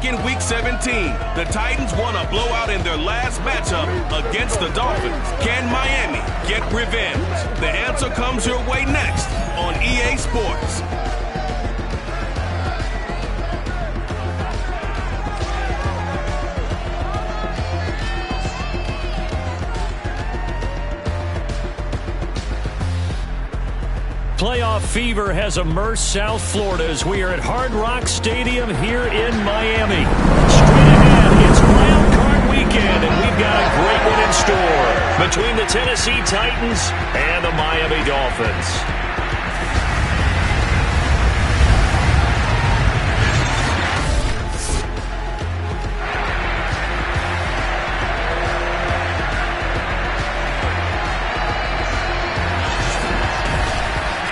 back in Week 17, the Titans won a blowout in their last matchup against the Dolphins. Can Miami get revenge? The answer comes your way next on EA Sports. Playoff fever has immersed South Florida as we are at Hard Rock Stadium here in Miami. Straight ahead, it's Wild Card Weekend, and we've got a great one in store between the Tennessee Titans and the Miami Dolphins.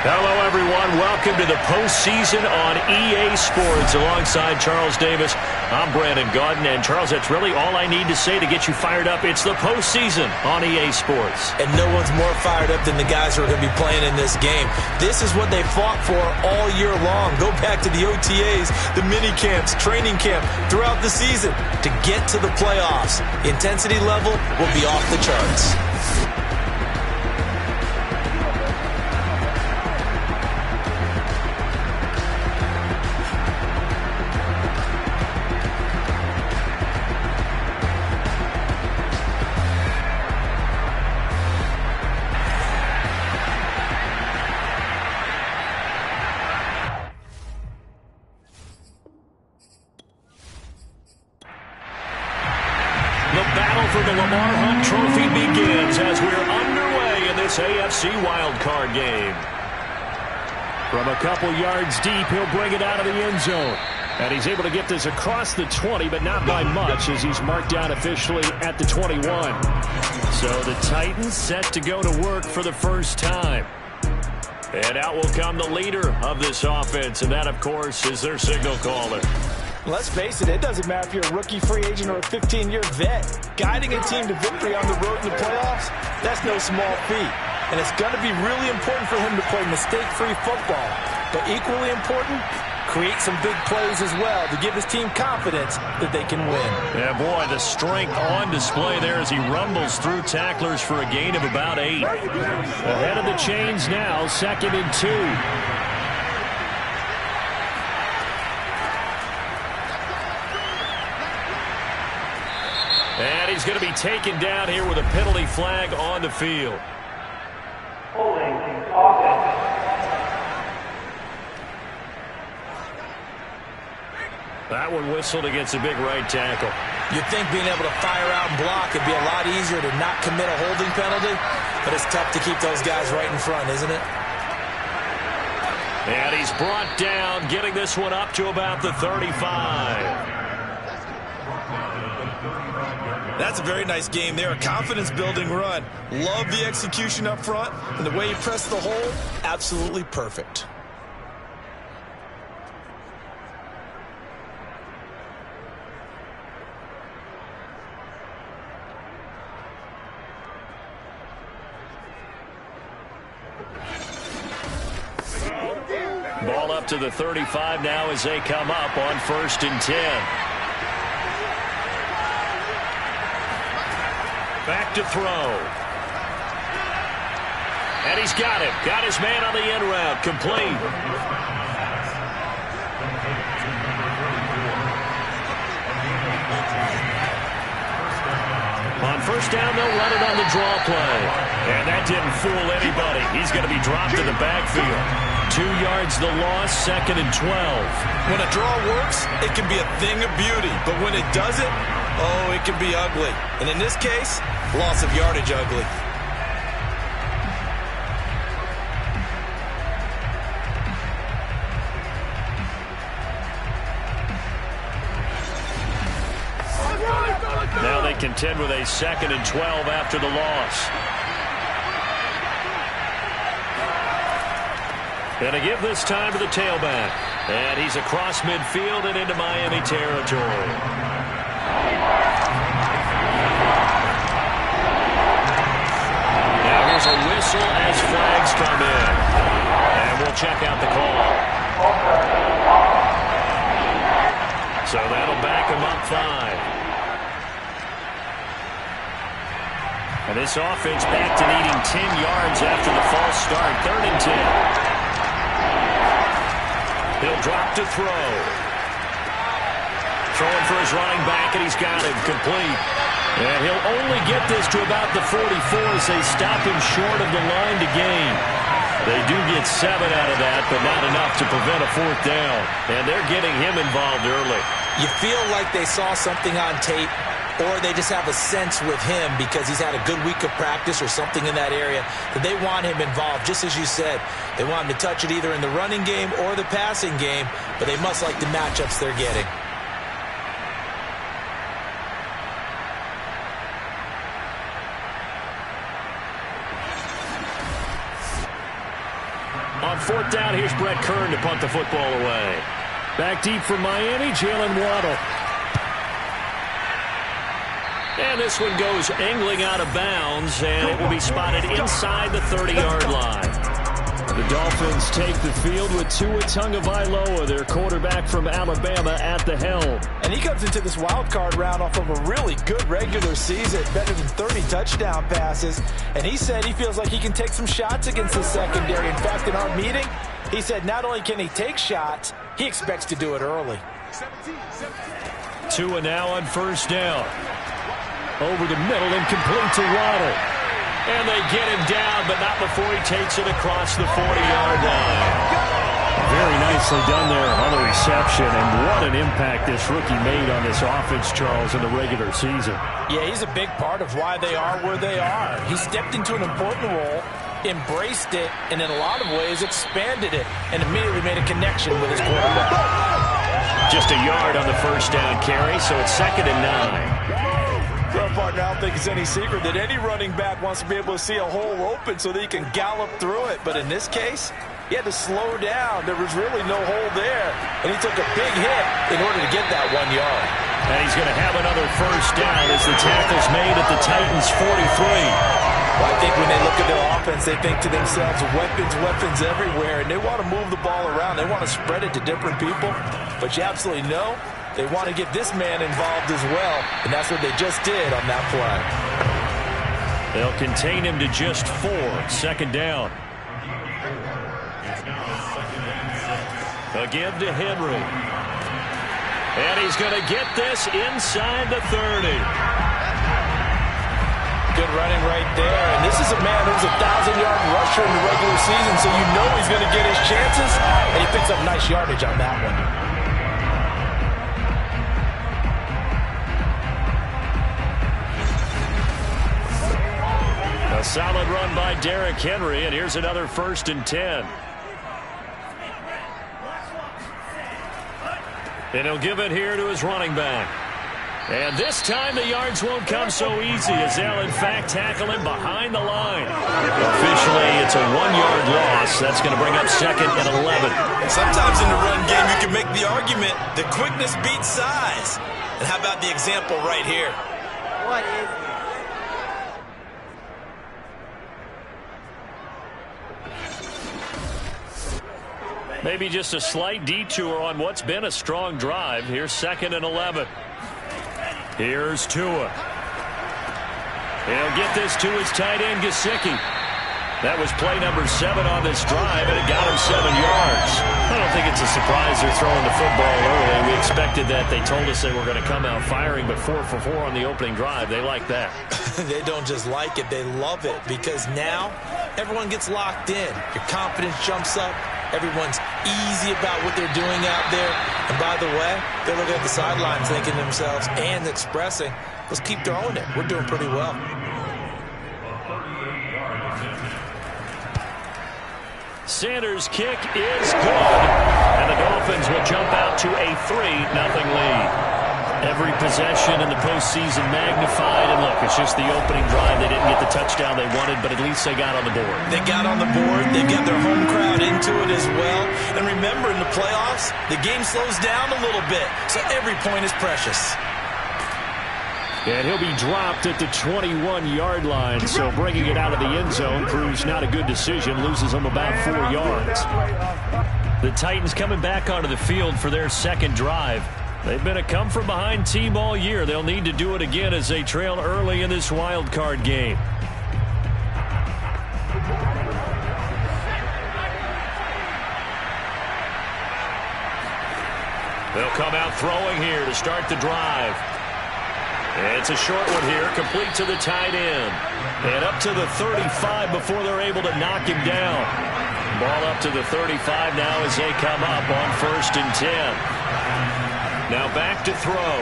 Hello, everyone. Welcome to the postseason on EA Sports. Alongside Charles Davis, I'm Brandon Gaudin. And, Charles, that's really all I need to say to get you fired up. It's the postseason on EA Sports. And no one's more fired up than the guys who are going to be playing in this game. This is what they fought for all year long. Go back to the OTAs, the mini camps, training camp, throughout the season to get to the playoffs. The intensity level will be off the charts. AFC wildcard game. From a couple yards deep, he'll bring it out of the end zone. And he's able to get this across the 20, but not by much, as he's marked down officially at the 21. So the Titans set to go to work for the first time. And out will come the leader of this offense, and that, of course, is their signal caller. Let's face it, it doesn't matter if you're a rookie free agent or a 15-year vet. Guiding a team to victory on the road in the playoffs, that's no small feat. And it's going to be really important for him to play mistake-free football. But equally important, create some big plays as well to give his team confidence that they can win. Yeah, boy, the strength on display there as he rumbles through tacklers for a gain of about 8. Ahead of the chains now, 2nd and 2. And he's going to be taken down here with a penalty flag on the field. Holding offense. That one whistled against a big right tackle. You'd think being able to fire out and block would be a lot easier to not commit a holding penalty, but it's tough to keep those guys right in front, isn't it? And he's brought down, getting this one up to about the 35. That's a very nice game there, a confidence-building run. Love the execution up front, and the way you press the hole, absolutely perfect. Ball up to the 35 now as they come up on 1st and 10. Back to throw. And he's got him. Got his man on the end route. Complete. On 1st down, they'll run it on the draw play. And that didn't fool anybody. He's going to be dropped in the backfield. 2 yards the loss, 2nd and 12. When a draw works, it can be a thing of beauty. But when it doesn't, oh, it can be ugly. And in this case, loss of yardage ugly. Now they contend with a 2nd and 12 after the loss. And to give this time to the tailback. And he's across midfield and into Miami territory. Now here's a whistle as flags come in. And we'll check out the call. So that'll back him up 5. And this offense back to needing 10 yards after the false start. 3rd and 10. He'll drop to throw. Throwing for his running back, and he's got him complete. And he'll only get this to about the 44 as they stop him short of the line to gain. They do get 7 out of that, but not enough to prevent a 4th down. And they're getting him involved early. You feel like they saw something on tape, or they just have a sense with him because he's had a good week of practice or something in that area that they want him involved. Just as you said, they want him to touch it either in the running game or the passing game, but they must like the matchups they're getting. On 4th down, here's Brett Kern to punt the football away. Back deep for Miami, Jalen Waddle. And this one goes angling out of bounds, and it will be spotted inside the 30-yard line. The Dolphins take the field with Tua Tagovailoa, their quarterback from Alabama, at the helm. And he comes into this wild card round off of a really good regular season, better than 30 touchdown passes. And he said he feels like he can take some shots against the secondary. In fact, in our meeting, he said not only can he take shots, he expects to do it early. Tua now on 1st down. Over the middle and complete to Waddle. And they get him down, but not before he takes it across the 40-yard line. Very nicely done there on the reception, and what an impact this rookie made on this offense, Charles, in the regular season. Yeah, he's a big part of why they are where they are. He stepped into an important role, embraced it, and in a lot of ways expanded it, and immediately made a connection with his quarterback. Just a yard on the 1st down carry, so it's 2nd and 9. Well, partner, I don't think it's any secret that any running back wants to be able to see a hole open so that he can gallop through it. But in this case, he had to slow down. There was really no hole there. And he took a big hit in order to get that 1 yard. And he's going to have another 1st down as the tackle's made at the Titans' 43. Well, I think when they look at their offense, they think to themselves, weapons, weapons everywhere. And they want to move the ball around. They want to spread it to different people. But you absolutely know they want to get this man involved as well, and that's what they just did on that play. They'll contain him to just 4. 2nd down. Again to Henry. And he's going to get this inside the 30. Good running right there. And this is a man who's a 1,000-yard rusher in the regular season, so you know he's going to get his chances, and he picks up nice yardage on that one. A solid run by Derrick Henry, and here's another 1st and 10. And he'll give it here to his running back. And this time the yards won't come so easy as they'll in fact tackle him behind the line. Officially, it's a 1-yard loss. That's going to bring up 2nd and 11. Sometimes in the run game you can make the argument that quickness beats size. And how about the example right here? What is it? Maybe just a slight detour on what's been a strong drive. Here's 2nd and 11. Here's Tua. He'll get this to his tight end, Gesicki. That was play number 7 on this drive, and it got him 7 yards. I don't think it's a surprise they're throwing the football early. We expected that. They told us they were going to come out firing, but 4 for 4 on the opening drive. They like that. They don't just like it, they love it, because now everyone gets locked in. Your confidence jumps up. Everyone's easy about what they're doing out there. And by the way, they're looking at the sidelines thinking to themselves and expressing, let's keep throwing it. We're doing pretty well. Sanders' kick is good, and the Dolphins will jump out to a 3-0 lead. Every possession in the postseason magnified, and look, it's just the opening drive. They didn't get the touchdown they wanted, but at least they got on the board. They got on the board. They've got their home crowd into it as well. And remember, in the playoffs, the game slows down a little bit, so every point is precious. And he'll be dropped at the 21-yard line, so bringing it out of the end zone proves not a good decision, loses them about 4 yards. The Titans coming back onto the field for their second drive. They've been a come-from-behind team all year. They'll need to do it again as they trail early in this wild card game. They'll come out throwing here to start the drive. It's a short one here, complete to the tight end. And up to the 35 before they're able to knock him down. Ball up to the 35 now as they come up on 1st and 10. Now back to throw.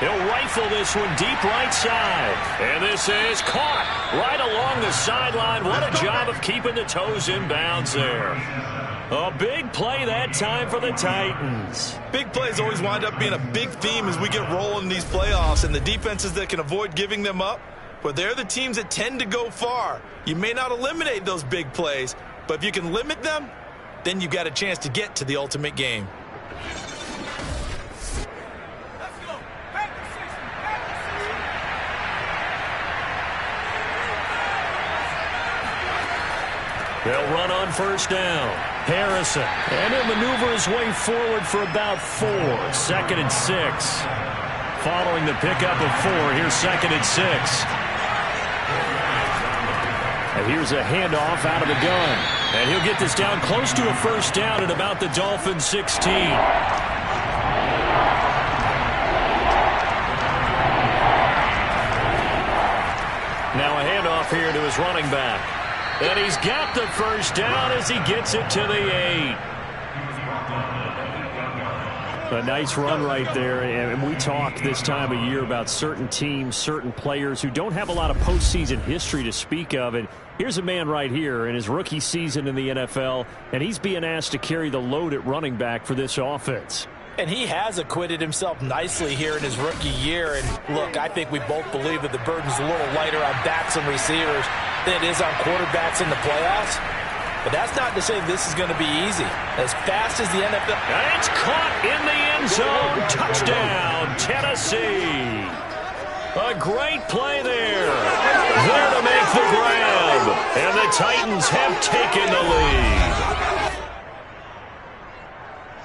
He'll rifle this one deep right side. And this is caught right along the sideline. What a job of keeping the toes in bounds there. A big play that time for the Titans. Big plays always wind up being a big theme as we get rolling in these playoffs, and the defenses that can avoid giving them up, but they're the teams that tend to go far. You may not eliminate those big plays, but if you can limit them, then you've got a chance to get to the ultimate game. They'll run on 1st down. Harrison. And he'll maneuver his way forward for about 4. 2nd and 6. Following the pickup of 4, here's 2nd and 6. And here's a handoff out of the gun. And he'll get this down close to a 1st down at about the Dolphins' 16. Now a handoff here to his running back. And he's got the 1st down as he gets it to the 8. A nice run right there. And we talk this time of year about certain teams, certain players who don't have a lot of postseason history to speak of. And here's a man right here in his rookie season in the NFL, and he's being asked to carry the load at running back for this offense. And he has acquitted himself nicely here in his rookie year. And look, I think we both believe that the burden's a little lighter on backs and receivers than it is on quarterbacks in the playoffs. But that's not to say this is going to be easy. As fast as the NFL. And it's caught in the end zone. Touchdown, Tennessee. A great play there. There to make the grab. And the Titans have taken the lead.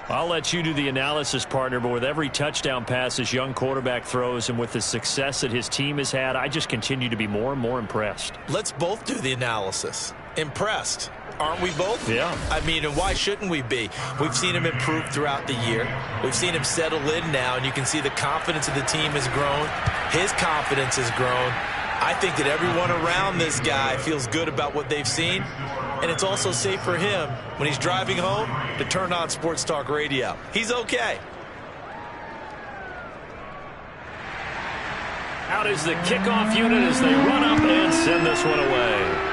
I'll let you do the analysis, partner, but with every touchdown pass this young quarterback throws and with the success that his team has had, I just continue to be more and more impressed. Let's both do the analysis. Impressed. Aren't we both? Yeah. I mean, and why shouldn't we be? We've seen him improve throughout the year. We've seen him settle in now, and you can see the confidence of the team has grown. His confidence has grown. I think that everyone around this guy feels good about what they've seen, and it's also safe for him when he's driving home to turn on Sports Talk Radio. He's okay. Out is the kickoff unit as they run up and send this one away.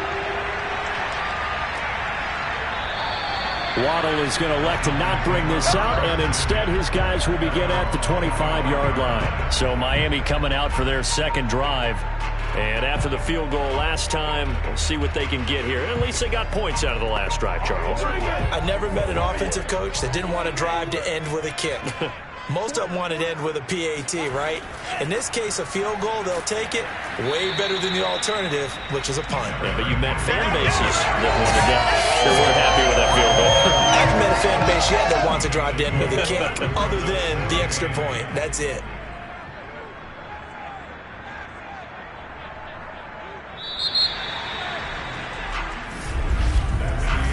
Waddle is going to elect to not bring this out, and instead his guys will begin at the 25-yard line. So Miami coming out for their second drive. And after the field goal last time, we'll see what they can get here. At least they got points out of the last drive, Charles. I never met an offensive coach that didn't want to drive to end with a kick. Most of them want to end with a PAT, right? In this case, a field goal, they'll take it. Way better than the alternative, which is a punt. Yeah, but you met fan bases that wanted that. They weren't happy with that field goal. I haven't met a fan base yet that wants to drive to end with a kick, other than the extra point. That's it.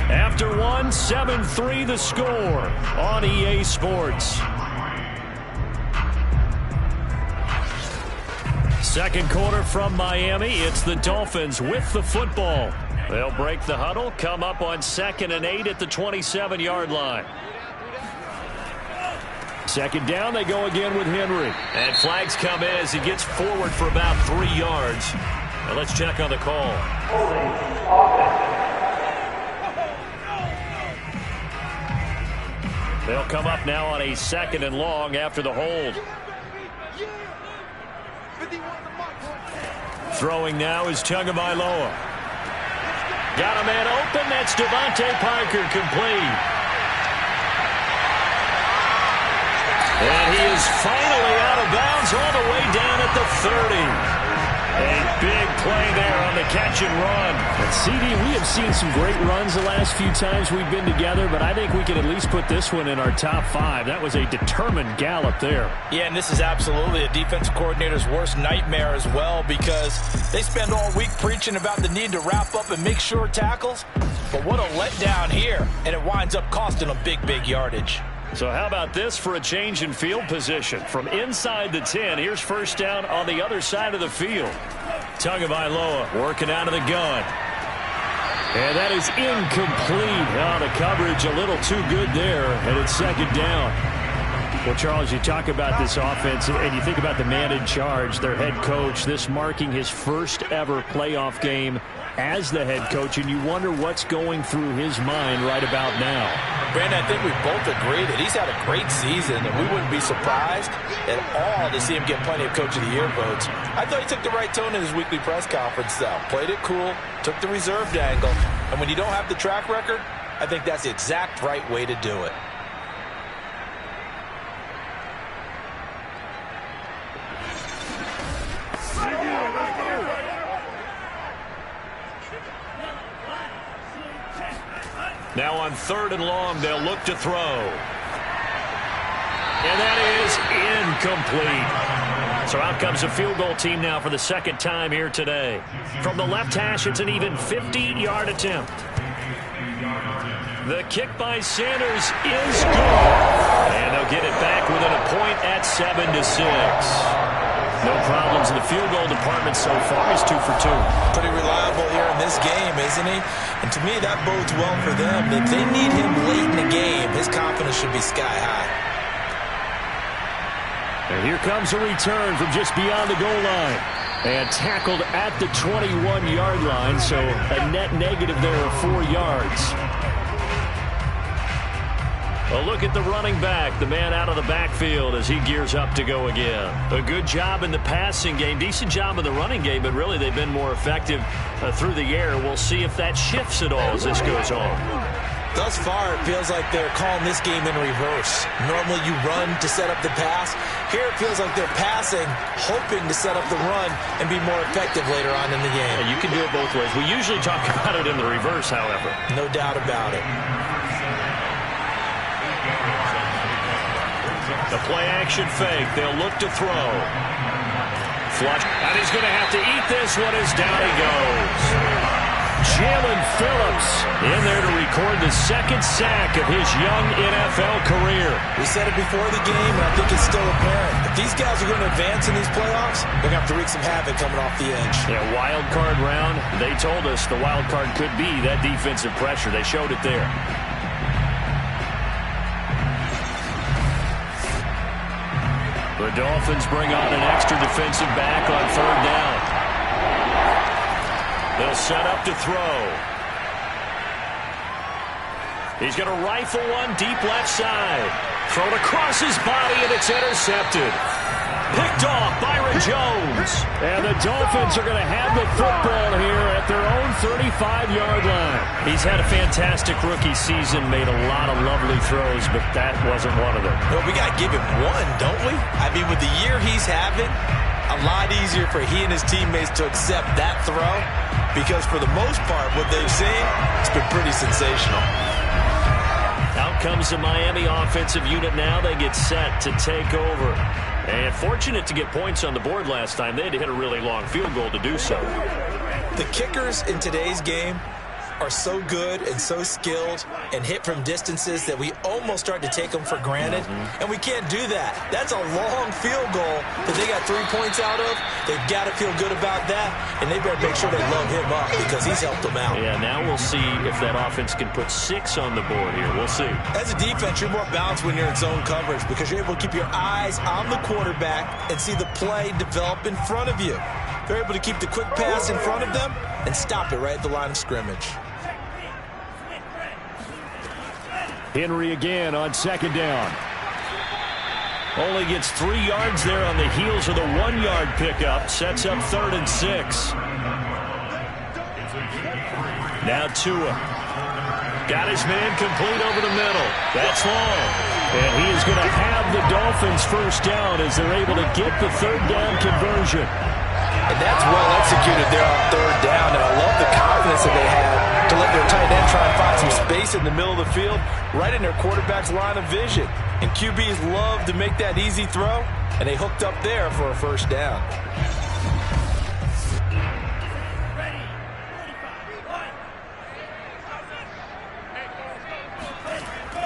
After one, 7-3 the score on EA Sports. Second quarter from Miami. It's the Dolphins with the football. They'll break the huddle, come up on 2nd and 8 at the 27-yard line. Second down, they go again with Henry. And flags come in as he gets forward for about 3 yards. Now let's check on the call. They'll come up now on a 2nd and long after the hold. Throwing now is Tagovailoa. Got a man open. That's Devontae Parker, complete. And he is finally out of bounds all the way down at the 30. A big play there on the catch and run. And CD, we have seen some great runs the last few times we've been together, but I think we can at least put this one in our top 5. That was a determined gallop there. Yeah, and this is absolutely a defensive coordinator's worst nightmare as well, because they spend all week preaching about the need to wrap up and make sure tackles. But what a letdown here, and it winds up costing them big yardage. So how about this for a change in field position? From inside the 10, here's first down on the other side of the field. Tagovailoa working out of the gun. And that is incomplete. Oh, the coverage a little too good there, and it's second down. Well, Charles, you talk about this offense, and you think about the man in charge, their head coach, this marking his first ever playoff game as the head coach, and you wonder what's going through his mind right about now. Brandon, I think we both agree that he's had a great season, and we wouldn't be surprised at all to see him get plenty of Coach of the Year votes. I thought he took the right tone in his weekly press conference, though. Played it cool, took the reserved angle, and when you don't have the track record, I think that's the exact right way to do it. Now on 3rd and long, they'll look to throw. And that is incomplete. So out comes a field goal team now for the second time here today. From the left hash, it's an even 50-yard attempt. The kick by Sanders is good. And they'll get it back within a point at 7-6. No problems in the field goal department so far. He's 2 for 2. Pretty reliable here in this game, isn't he? And to me, that bodes well for them. If they need him late in the game, his confidence should be sky high. And here comes a return from just beyond the goal line. And tackled at the 21-yard line, so a net negative there of 4 yards. A look at the running back, the man out of the backfield as he gears up to go again. A good job in the passing game, decent job in the running game, but really they've been more effective through the air. We'll see if that shifts at all as this goes on. Thus far, it feels like they're calling this game in reverse. Normally you run to set up the pass. Here it feels like they're passing, hoping to set up the run and be more effective later on in the game. Yeah, you can do it both ways. We usually talk about it in the reverse, however. No doubt about it. The play-action fake. They'll look to throw. Flush. And he's going to have to eat this one as down he goes. Jalen Phillips in there to record the second sack of his young NFL career. We said it before the game, and I think it's still apparent. If these guys are going to advance in these playoffs, they're going to have to wreak some havoc coming off the edge. Yeah, wild card round. They told us the wild card could be that defensive pressure. They showed it there. The Dolphins bring on an extra defensive back on 3rd down. They'll set up to throw. He's going to rifle one deep left side. Thrown across his body, and it's intercepted. Picked off Byron Jones. And the Dolphins are going to have the football here at their own 35-yard line. He's had a fantastic rookie season, made a lot of lovely throws, but that wasn't one of them. Well, we got to give him one, don't we? I mean, with the year he's having, a lot easier for he and his teammates to accept that throw, because for the most part, what they've seen, it's been pretty sensational. Out comes the Miami offensive unit now. They get set to take over. And fortunate to get points on the board last time. They had to hit a really long field goal to do so. The kickers in today's game are so good and so skilled and hit from distances that we almost start to take them for granted. And we can't do that. That's a long field goal that they got 3 points out of. They've got to feel good about that, and they better make sure they load him up because he's helped them out. Yeah, now we'll see if that offense can put 6 on the board here. We'll see. As a defense, you're more balanced when you're in zone coverage because you're able to keep your eyes on the quarterback and see the play develop in front of you. They're able to keep the quick pass in front of them and stop it right at the line of scrimmage. Henry again on 2nd down. Only gets 3 yards there on the heels of the 1-yard pickup. Sets up 3rd and 6. Now Tua. Got his man complete over the middle. That's long. And he is going to have the Dolphins first down as they're able to get the 3rd down conversion. And that's well executed there on third down. And I love the confidence that they have to let their tight end try and find some space in the middle of the field, right in their quarterback's line of vision. And QBs love to make that easy throw, and they hooked up there for a first down.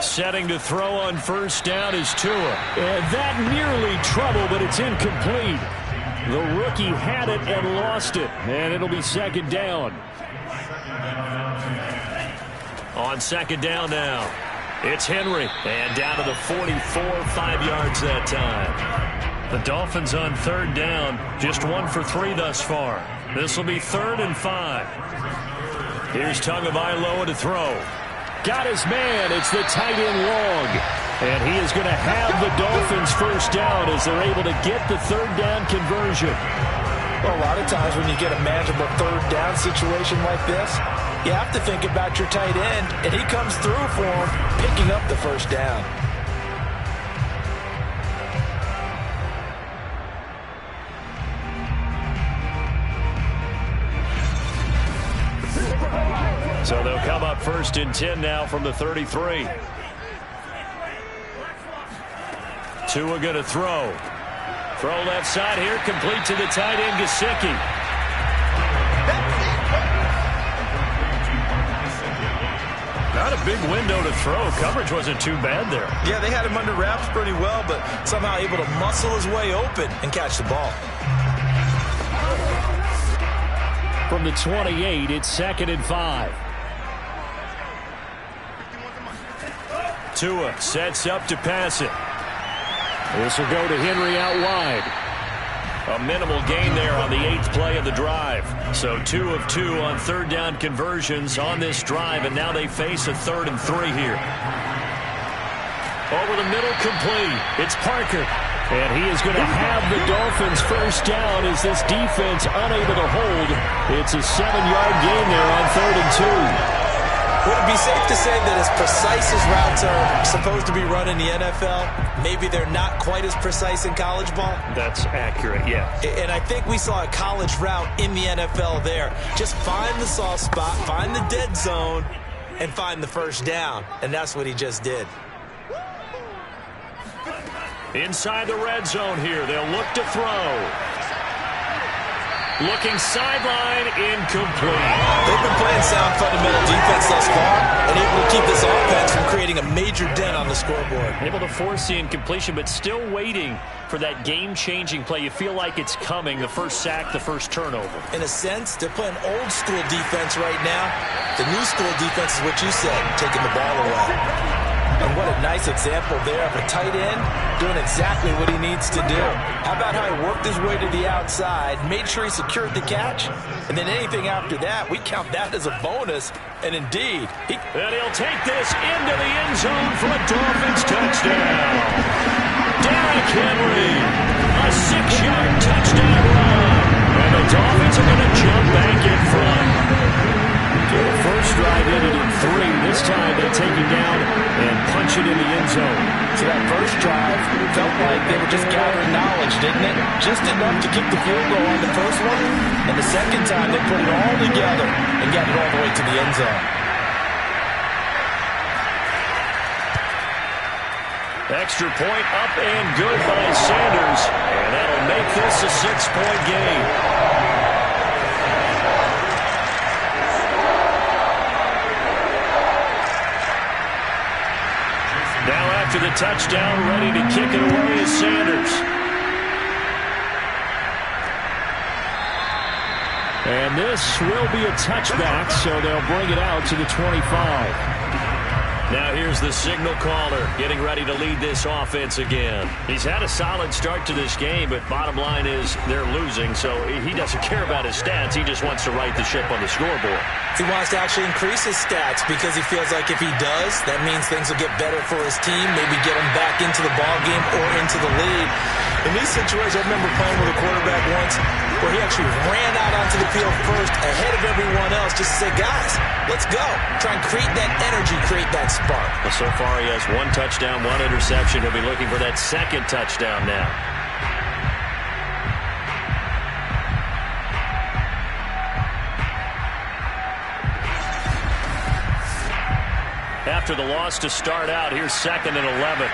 Setting to throw on first down is Tua. And that nearly trouble, but it's incomplete. The rookie had it and lost it, and it'll be second down. On second down now, it's Henry, and down to the 44, 5 yards that time. The Dolphins on third down, just 1 for 3 thus far. This will be 3rd and 5. Here's Tagovailoa to throw. Got his man. It's the tight end long. And he is going to have the Dolphins first down as they're able to get the third down conversion. Well, a lot of times when you get a manageable third down situation like this, you have to think about your tight end, and he comes through for him, picking up the first down. So they'll come up 1st and 10 now from the 33. Tua going to throw. Throw left side here, complete to the tight end, Gesicki. Not a big window to throw. Coverage wasn't too bad there. Yeah, they had him under wraps pretty well, but somehow able to muscle his way open and catch the ball. From the 28, it's 2nd and 5. Tua sets up to pass it. This will go to Henry out wide. A minimal gain there on the 8th play of the drive. So 2 of 2 on third down conversions on this drive, and now they face a 3rd and 3 here. Over the middle, complete. It's Parker. And he is going to have the Dolphins first down as this defense unable to hold. It's a 7-yard gain there on 3rd and 2. Would it be safe to say that as precise as routes are supposed to be run in the NFL, maybe they're not quite as precise in college ball? That's accurate, yeah. And I think we saw a college route in the NFL there. Just find the soft spot, find the dead zone, and find the first down. And that's what he just did. Inside the red zone here, they'll look to throw. Looking sideline, incomplete. They've been playing sound fundamental defense thus far and able to keep this offense from creating a major dent on the scoreboard. Able to force the incompletion, but still waiting for that game-changing play. You feel like it's coming, the first sack, the first turnover. In a sense, they're playing old-school defense right now. The new school defense is what you said, taking the ball away. And what a nice example there of a tight end doing exactly what he needs to do. How about how he worked his way to the outside, made sure he secured the catch, and then anything after that, we count that as a bonus. And indeed, and he'll take this into the end zone for a Dolphins touchdown. Derrick Henry, a 6-yard touchdown run. And the Dolphins are going to jump back in front. So the first drive ended in 3. This time they take it down and punch it in the end zone. So that first drive felt like they were just gathering knowledge, didn't it? Just enough to keep the field goal on the first one. And the second time they put it all together and got it all the way to the end zone. Extra point up and good by Sanders. And that'll make this a 6-point game. Now after the touchdown, ready to kick it away is Sanders. And this will be a touchback, so they'll bring it out to the 25. Now here's the signal caller getting ready to lead this offense again. He's had a solid start to this game, but bottom line is they're losing, so he doesn't care about his stats. He just wants to right the ship on the scoreboard. He wants to actually increase his stats because he feels like if he does, that means things will get better for his team, maybe get him back into the ball game or into the lead. In these situations, I remember playing with a quarterback once where he actually ran out onto the field first ahead of everyone else just to say, guys, let's go. Try and create that energy, create that spark. Well, so far he has 1 touchdown, 1 interception. He'll be looking for that second touchdown now. after the loss to start out. Here's 2nd and 11.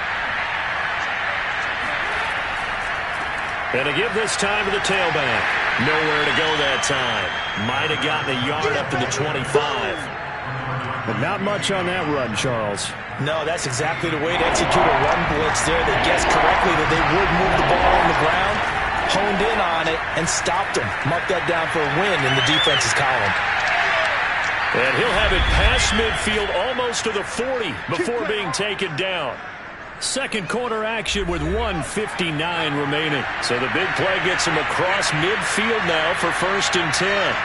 And to give this time to the tailback. Nowhere to go that time. Might have gotten a yard up to the 25. But not much on that run, Charles. No, that's exactly the way to execute a run blitz there. They guessed correctly that they would move the ball on the ground, honed in on it, and stopped them. Mark that down for a win in the defense's column. And he'll have it past midfield almost to the 40 before being taken down. Second quarter action with 1:59 remaining. So the big play gets him across midfield now for 1st and 10.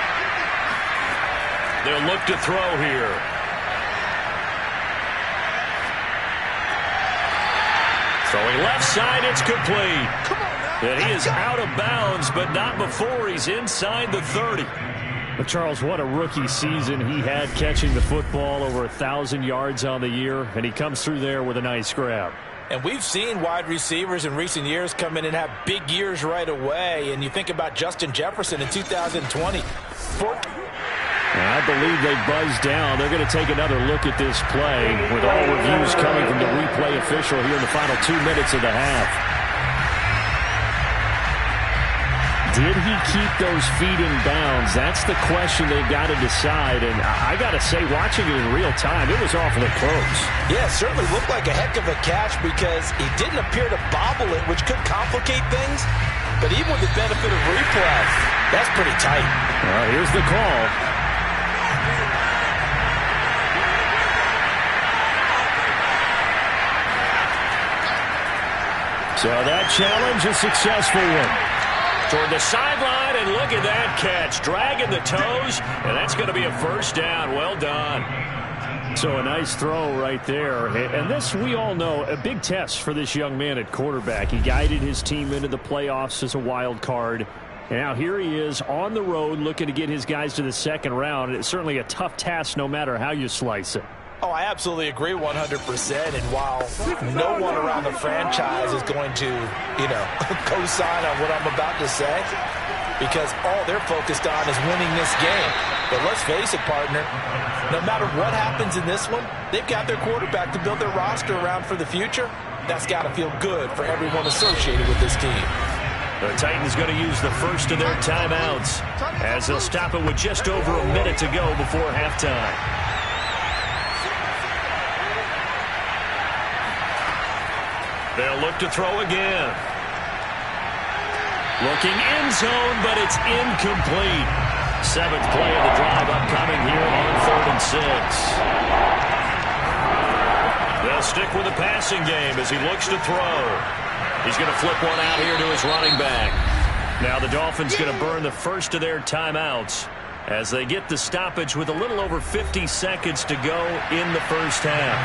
They'll look to throw here. Throwing left side, it's complete. And he is out of bounds, but not before he's inside the 30. But Charles, what a rookie season he had catching the football, over 1,000 yards on the year, and he comes through there with a nice grab. And we've seen wide receivers in recent years come in and have big years right away. And you think about Justin Jefferson in 2020. I believe they buzzed down. They're going to take another look at this play with all reviews coming from the replay official here in the final 2 minutes of the half. Did he keep those feet in bounds? That's the question they've got to decide. And I got to say, watching it in real time, it was awfully close. Yeah, it certainly looked like a heck of a catch because he didn't appear to bobble it, which could complicate things. But even with the benefit of replay, that's pretty tight. Well, here's the call. So that challenge, a successful one. Toward the sideline, and look at that catch. Dragging the toes, and that's going to be a 1st down. Well done. So a nice throw right there. And this, we all know, a big test for this young man at quarterback. He guided his team into the playoffs as a wild card. And now here he is on the road looking to get his guys to the 2nd round. It's certainly a tough task no matter how you slice it. Oh, I absolutely agree 100%. And while no one around the franchise is going to, co-sign on what I'm about to say, because all they're focused on is winning this game. But let's face it, partner, no matter what happens in this one, they've got their quarterback to build their roster around for the future. That's got to feel good for everyone associated with this team. The Titans going to use the first of their timeouts as they'll stop it with just over a minute to go before halftime. They'll look to throw again. Looking end zone, but it's incomplete. 7th play of the drive upcoming here on 3rd and 6. They'll stick with the passing game as he looks to throw. He's going to flip one out here to his running back. Now the Dolphins going to burn the first of their timeouts as they get the stoppage with a little over 50 seconds to go in the first half.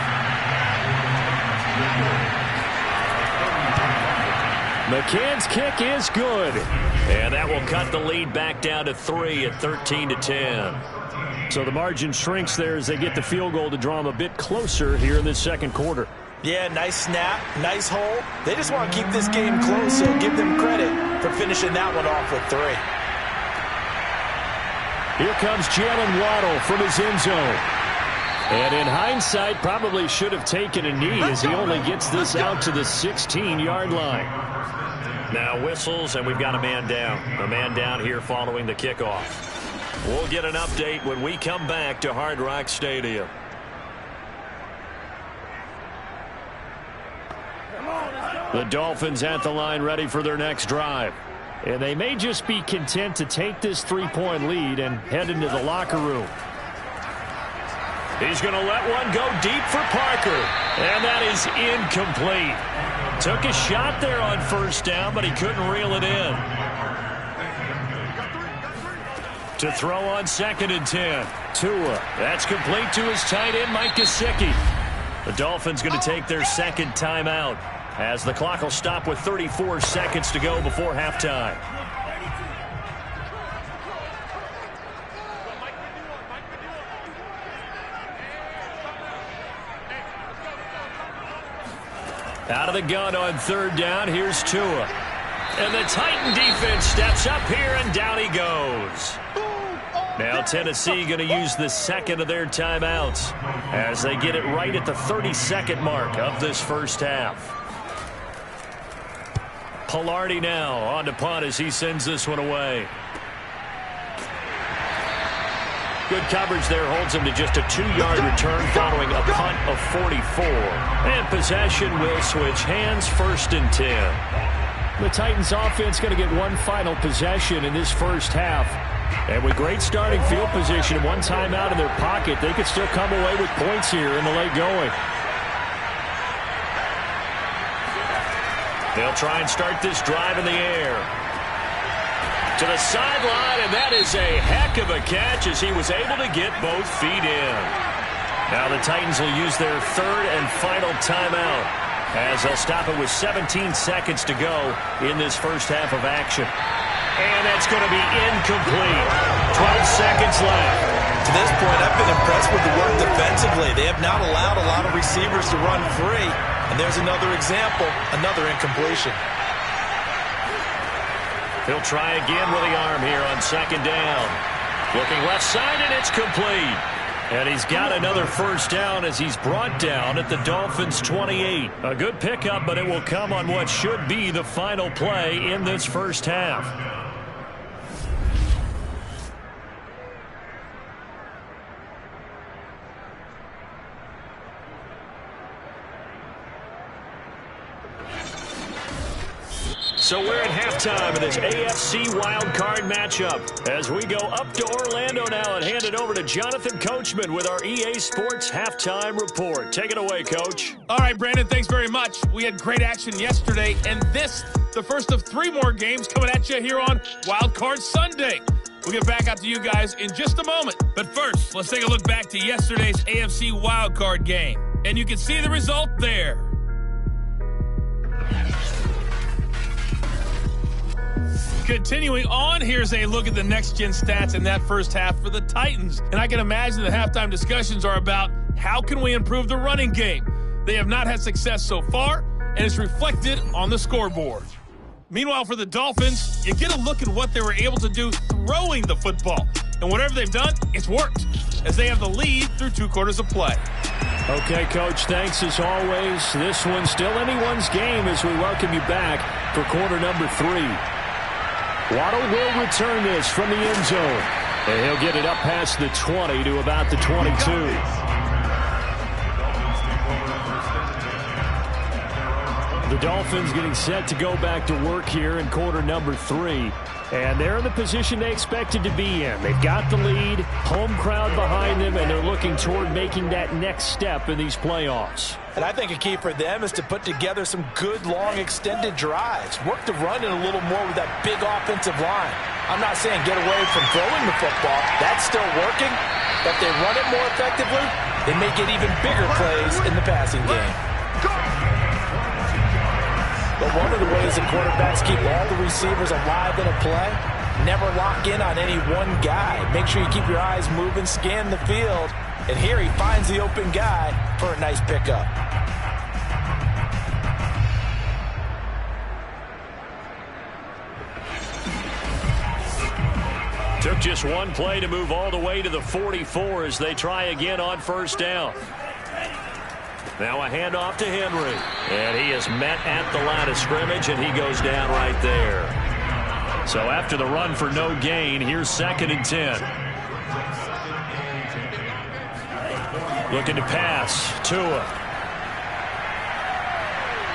McCann's kick is good. And that will cut the lead back down to 3 at 13-10. So the margin shrinks there as they get the field goal to draw them a bit closer here in this 2nd quarter. Yeah, nice snap, nice hole. They just want to keep this game close, so give them credit for finishing that one off with 3. Here comes Jalen Waddle from his end zone. And in hindsight, probably should have taken a knee as he only gets this out to the 16-yard line. Now whistles, and we've got a man down. A man down here following the kickoff. We'll get an update when we come back to Hard Rock Stadium. The Dolphins at the line ready for their next drive. And they may just be content to take this 3-point lead and head into the locker room. He's going to let one go deep for Parker. And that is incomplete. Took a shot there on 1st down, but he couldn't reel it in. To throw on 2nd and 10. Tua. That's complete to his tight end, Mike Gesicki. The Dolphins going to take their 2nd timeout as the clock will stop with 34 seconds to go before halftime. Out of the gun on 3rd down, here's Tua. And the Titan defense steps up here, and down he goes. Now Tennessee going to use the second of their timeouts as they get it right at the 30-second mark of this first half. Pilardi now on to punt as he sends this one away. Good coverage there, holds him to just a 2-yard return following a punt of 44. And possession will switch hands, 1st and 10. The Titans offense going to get one final possession in this first half. And with great starting field position and one timeout in their pocket, they could still come away with points here in the late going. They'll try and start this drive in the air. To the sideline, and that is a heck of a catch as he was able to get both feet in. Now the Titans will use their 3rd and final timeout as they'll stop it with 17 seconds to go in this first half of action. And that's going to be incomplete. 12 seconds left. To this point, I've been impressed with the work defensively. They have not allowed a lot of receivers to run free. And there's another example, another incompletion. He'll try again with the arm here on 2nd down. Looking left side, and it's complete. And he's got another first down as he's brought down at the Dolphins' 28. A good pickup, but it will come on what should be the final play in this first half. So we're at halftime of this AFC wildcard matchup as we go up to Orlando now and hand it over to Jonathan Coachman with our EA Sports Halftime Report. Take it away, Coach. All right, Brandon, thanks very much. We had great action yesterday, and this, the first of 3 more games coming at you here on Wildcard Sunday. We'll get back out to you guys in just a moment. But first, let's take a look back to yesterday's AFC wildcard game. And you can see the result there. Continuing on, here's a look at the next-gen stats in that first half for the Titans. And I can imagine the halftime discussions are about how can we improve the running game. They have not had success so far, and it's reflected on the scoreboard. Meanwhile, for the Dolphins, you get a look at what they were able to do throwing the football. And whatever they've done, it's worked, as they have the lead through 2 quarters of play. Okay, Coach, thanks as always. This one's still anyone's game as we welcome you back for quarter number 3. Waddle will return this from the end zone. And he'll get it up past the 20 to about the 22. The Dolphins getting set to go back to work here in quarter number 3. And they're in the position they expected to be in. They've got the lead, home crowd behind them, and they're looking toward making that next step in these playoffs. And I think a key for them is to put together some good, long, extended drives. Work the run in a little more with that big offensive line. I'm not saying get away from throwing the football. That's still working. But if they run it more effectively, they may get even bigger plays in the passing game. But one of the ways that quarterbacks keep all the receivers alive in a play, never lock in on any one guy. Make sure you keep your eyes moving, scan the field. And here he finds the open guy for a nice pickup. Took just one play to move all the way to the 44 as they try again on first down. Now a handoff to Henry. And he is met at the line of scrimmage, and he goes down right there. So after the run for no gain, here's 2nd and 10. Looking to pass. Tua.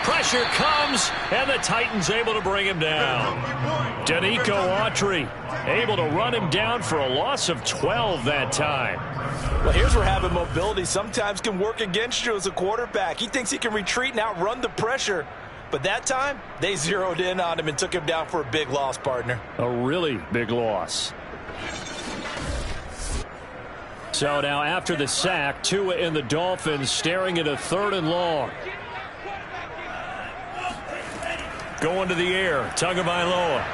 Pressure comes, and the Titans able to bring him down. Danico Autry able to run him down for a loss of 12 that time. Well, here's where having mobility sometimes can work against you as a quarterback. He thinks he can retreat and outrun the pressure. But that time, they zeroed in on him and took him down for a big loss, partner. A really big loss. So now after the sack, Tua and the Dolphins staring at a 3rd and long. Going to the air, Tagovailoa.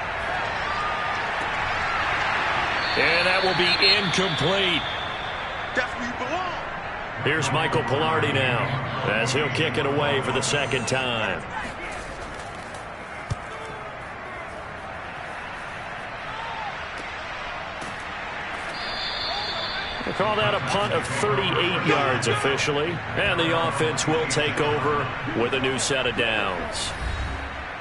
And that will be incomplete. That's where you belong. Here's Michael Pilardi now as he'll kick it away for the 2nd time. Call that a punt of 38 yards officially. And the offense will take over with a new set of downs.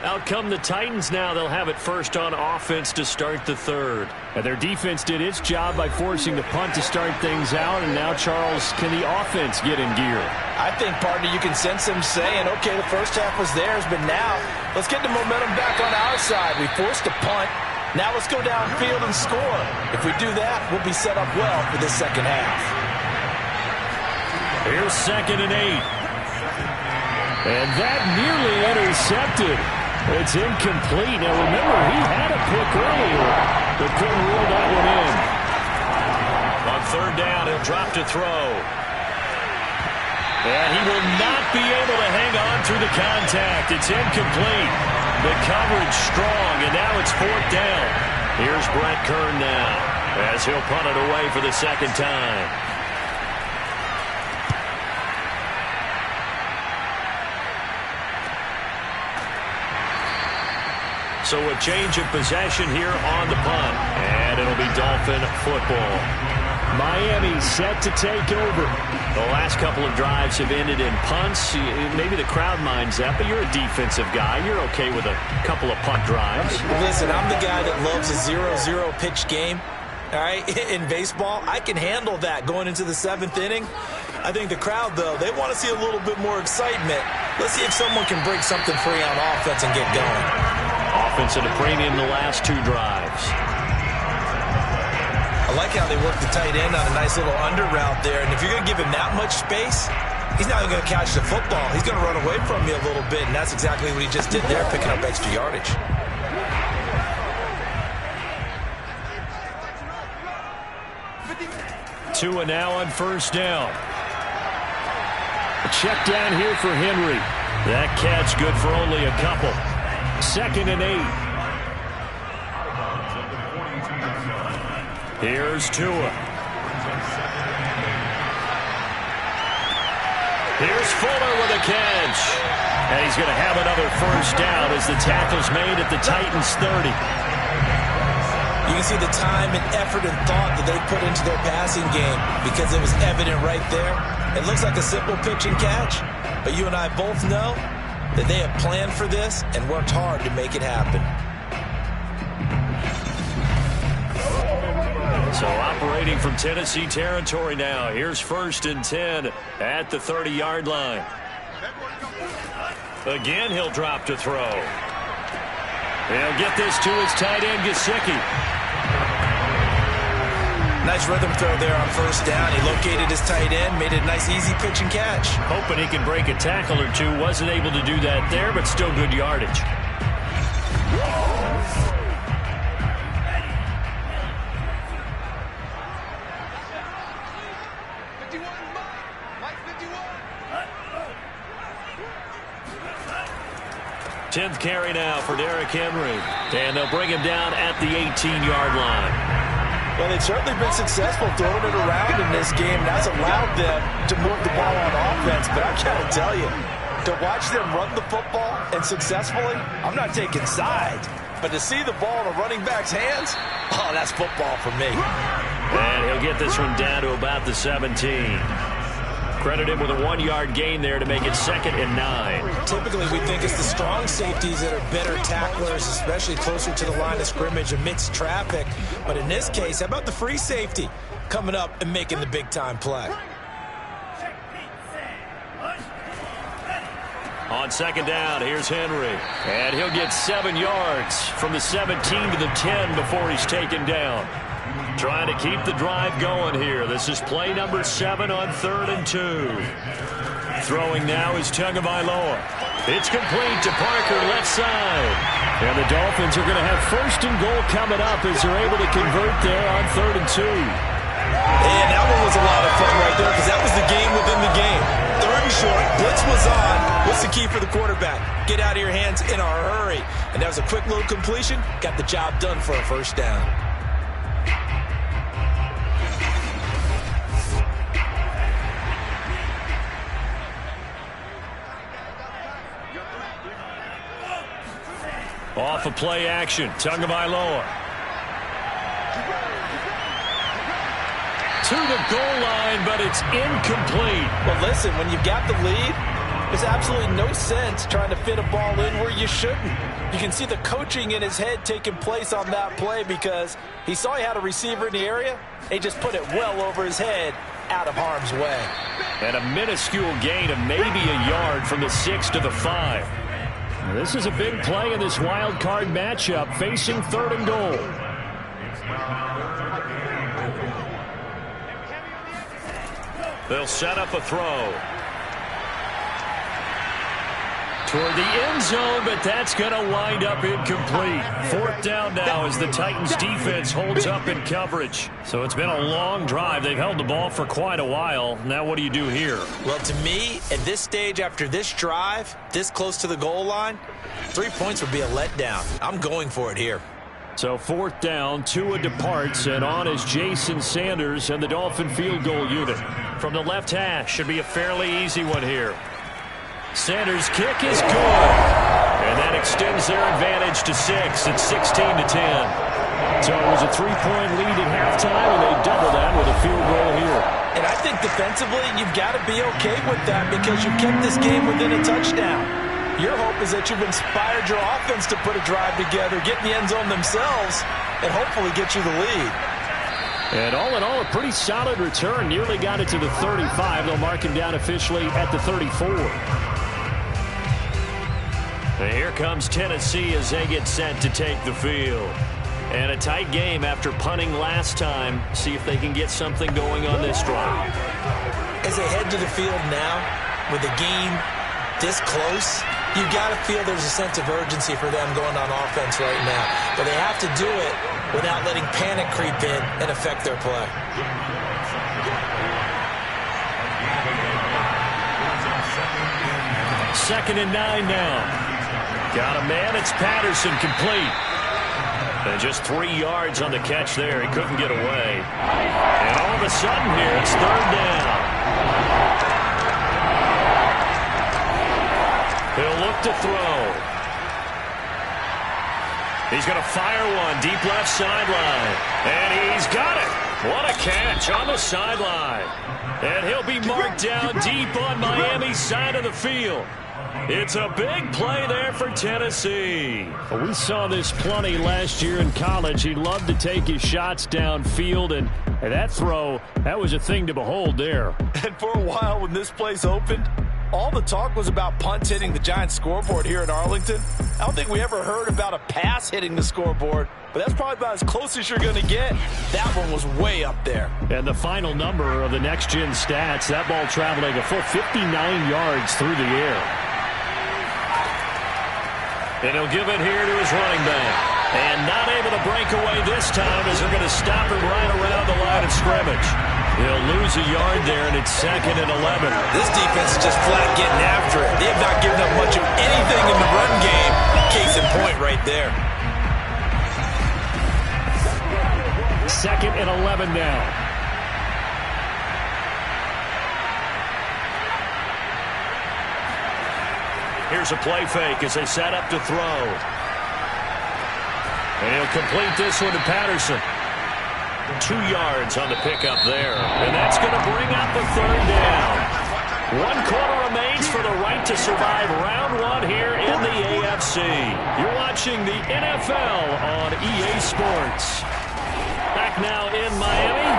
Out come the Titans now. They'll have it first on offense to start the third. And their defense did its job by forcing the punt to start things out. And now, Charles, can the offense get in gear? I think, partner, you can sense them saying, okay, the first half was theirs, but now let's get the momentum back on our side. We forced a punt. Now let's go downfield and score. If we do that, we'll be set up well for the second half. Here's 2nd and 8. And that nearly intercepted. It's incomplete. Now, remember, he had a pick earlier, but couldn't rule that one in. On 3rd down, he'll drop to throw. And he will not be able to hang on through the contact. It's incomplete. The coverage strong, and now it's 4th down. Here's Brett Kern now as he'll punt it away for the second time. So a change of possession here on the punt, and it'll be Dolphin football. Miami set to take over. The last couple of drives have ended in punts. Maybe the crowd minds that, but you're a defensive guy. You're okay with a couple of punt drives. Listen, I'm the guy that loves a 0-0 pitch game. All right, in baseball, I can handle that going into the 7th inning. I think the crowd, though, they want to see a little bit more excitement. Let's see if someone can break something free on offense and get going. Offense at a premium the last 2 drives. I like how they work the tight end on a nice little under route there. And if you're going to give him that much space, he's not even going to catch the football. He's going to run away from you a little bit, and that's exactly what he just did there, picking up extra yardage. Tua now on 1st down. A check down here for Henry. That catch good for only a couple. 2nd and 8. Here's Tua. Here's Fuller with a catch. And he's going to have another 1st down as the tackle's made at the Titans 30. You can see the time and effort and thought that they put into their passing game because it was evident right there. It looks like a simple pitch and catch, but you and I both know that they have planned for this and worked hard to make it happen. So operating from Tennessee territory now. Here's 1st and 10 at the 30-yard line. Again, he'll drop to throw. He'll get this to his tight end, Gesicki. Nice rhythm throw there on 1st down. He located his tight end, made it a nice easy pitch and catch. Hoping he can break a tackle or two. Wasn't able to do that there, but still good yardage. Tenth carry now for Derrick Henry. And they'll bring him down at the 18-yard line. Well, they've certainly been successful throwing it around in this game. That's allowed them to move the ball on offense. But I got to tell you, to watch them run the football and successfully, I'm not taking sides. But to see the ball in a running back's hands, oh, that's football for me. And he'll get this one down to about the 17. Credit him with a 1-yard gain there to make it 2nd and 9. Typically, we think it's the strong safeties that are better tacklers, especially closer to the line of scrimmage amidst traffic. But in this case, how about the free safety coming up and making the big-time play? On 2nd down, here's Henry. And he'll get 7 yards from the 17 to the 10 before he's taken down. Trying to keep the drive going here. This is play number 7 on 3rd and 2. Throwing now is Tagovailoa. It's complete to Parker, left side. And the Dolphins are going to have 1st and goal coming up as they're able to convert there on 3rd and 2. And that one was a lot of fun right there because that was the game within the game. 3rd and short, blitz was on. What's the key for the quarterback? Get out of your hands in a hurry. And that was a quick little completion. Got the job done for a 1st down. Off of play action, Tagovailoa. to the goal line, but it's incomplete. Well, listen, when you've got the lead, there's absolutely no sense trying to fit a ball in where you shouldn't. You can see the coaching in his head taking place on that play because he saw he had a receiver in the area. He just put it well over his head out of harm's way. And a minuscule gain of maybe a yard from the 6 to the 5. This is a big play in this wild card matchup facing 3rd and goal. They'll set up a throw toward the end zone, but that's going to wind up incomplete. 4th down now as the Titans defense holds up in coverage. So it's been a long drive. They've held the ball for quite a while. Now what do you do here? Well, to me, at this stage after this drive, this close to the goal line, 3 points would be a letdown. I'm going for it here. So 4th down, Tua departs, and on is Jason Sanders and the Dolphin field goal unit. From the left hash, should be a fairly easy one here. Sanders' kick is good. And that extends their advantage to 6. It's 16 to 10. So it was a 3-point lead at halftime, and they double that with a field goal here. And I think defensively, you've got to be okay with that because you've kept this game within a touchdown. Your hope is that you've inspired your offense to put a drive together, get in the end zone themselves, and hopefully get you the lead. And all in all, a pretty solid return. Nearly got it to the 35. They'll mark him down officially at the 34. And here comes Tennessee as they get set to take the field. And a tight game after punting last time. See if they can get something going on this drive. As they head to the field now, with the game this close, you've got to feel there's a sense of urgency for them going on offense right now. But they have to do it without letting panic creep in and affect their play. 2nd and 9 now. Got a man, it's Patterson, complete. And just 3 yards on the catch there. He couldn't get away. And all of a sudden here, it's 3rd down. He'll look to throw. He's going to fire one deep left sideline. And he's got it. What a catch on the sideline. And he'll be marked down deep on Miami's side of the field. It's a big play there for Tennessee. We saw this plenty last year in college. He loved to take his shots downfield, and that throw, that was a thing to behold there. And for a while when this place opened, all the talk was about punts hitting the Giants scoreboard here in Arlington. I don't think we ever heard about a pass hitting the scoreboard, but that's probably about as close as you're going to get. That one was way up there. And the final number of the next-gen stats, that ball traveling a full 59 yards through the air. And he'll give it here to his running back. And not able to break away this time as they're going to stop him right around the line of scrimmage. He'll lose a yard there, and it's 2nd and 11. This defense is just flat getting after it. They have not given up much of anything in the run game. Case in point right there. 2nd and 11 now. Here's a play fake as they set up to throw. And he'll complete this one to Patterson. 2 yards on the pickup there. And that's going to bring up a 3rd down. 1 quarter remains for the right to survive round 1 here in the AFC. You're watching the NFL on EA Sports. Back now in Miami.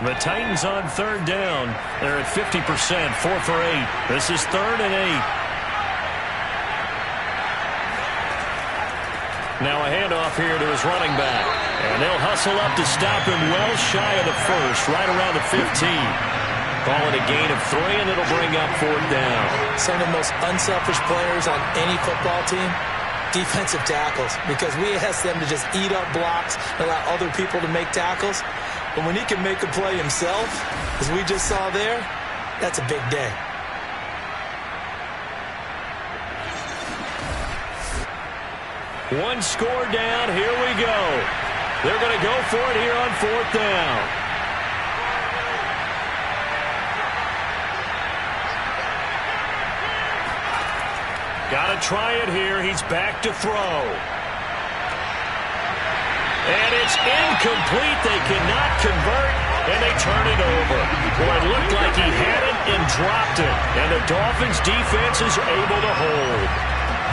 The Titans on 3rd down. They're at 50%, 4 for 8. This is 3rd and 8. Now a handoff here to his running back. And they'll hustle up to stop him well shy of the 1st, right around the 15. Call it a gain of 3, and it'll bring up 4th down. Some of the most unselfish players on any football team, defensive tackles, because we ask them to just eat up blocks and allow other people to make tackles. But when he can make a play himself, as we just saw there, that's a big day. One score down. Here we go. They're going to go for it here on 4th down. Got to try it here. He's back to throw. And it's incomplete. They cannot convert. and they turn it over. Boy, it looked like he had it and dropped it, and the Dolphins' defense is able to hold.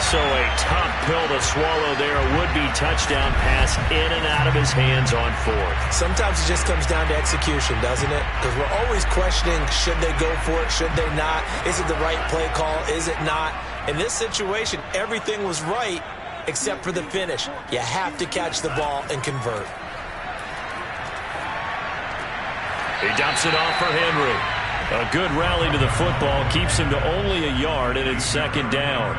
So a tough pill to swallow there. A would-be touchdown pass in and out of his hands on fourth. Sometimes it just comes down to execution, doesn't it? Because we're always questioning, should they go for it, should they not? Is it the right play call, is it not? In this situation, everything was right except for the finish. You have to catch the ball and convert. He dumps it off for Henry. A good rally to the football keeps him to only a yard, and it's second down.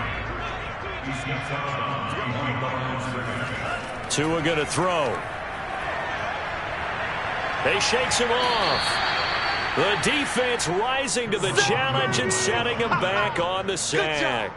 Tua going to throw. He shakes him off. The defense rising to the challenge and setting him back on the sack.